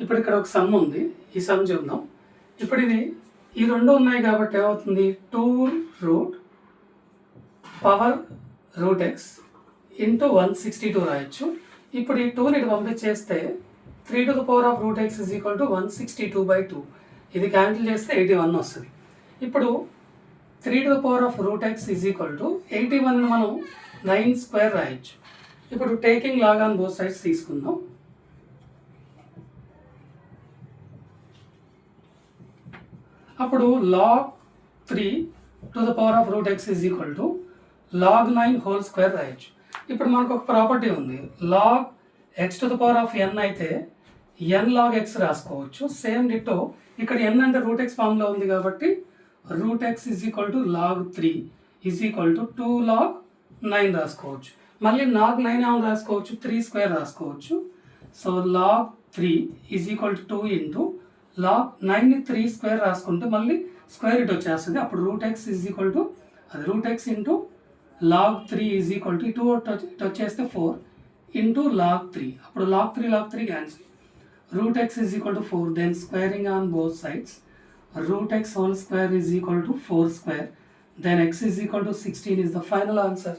ఇప్పుడు ఇక్కడ ఒక సమ్ ఉంది, ఈ సమ్ చూద్దాం. ఇప్పుడు ఈ రెండు ఉన్నాయి కాబట్టి ఏమవుతుంది, 2 పవర్ రూట్ ఎక్స్ ఇంటూ 162 రాయొచ్చు. ఇప్పుడు ఈ 2ని పంపించేస్తే 3 to the power of root x is equal to 162/2. ఇది క్యాన్సిల్ చేస్తే 81 వస్తుంది. ఇప్పుడు 3 to the power of root x is equal to 81 మనం 9 స్క్వేర్ రాయొచ్చు. ఇప్పుడు taking log on both sides తీసుకుందాం. అప్పుడు log 3 to the power of root x is equal to log 9 whole square రాయొచ్చు. ఇప్పుడు మనకు ఒక ప్రాపర్టీ ఉంది, log x to the power of n అయితే n log x రాసుకోవచ్చు. సేమ్ డిట్టో ఇక్కడ n అంటే రూట్ ఎక్స్ ఫామ్లో ఉంది కాబట్టి route x is equal to log 3 is equal to 2 log 9 రాసుకోవచ్చు. మళ్ళీ log 9 ఏమైనా రాసుకోవచ్చు, 3 స్క్వేర్ రాసుకోవచ్చు. So log 3 is equal to 2 into log 9ని 3 స్క్వేర్ రాసుకుంటే మళ్ళీ స్క్వేర్ ఇట్ వచ్చేస్తుంది. అప్పుడు root x is equal to అది root x into log 3 is equal to ఇటు వచ్చేస్తే 4 ఇంటూ log 3. అప్పుడు log 3 cancel. Root x is equal to 4, then squaring on both sides. Root x whole square is equal to 4 square, then x is equal to 16 is the final answer.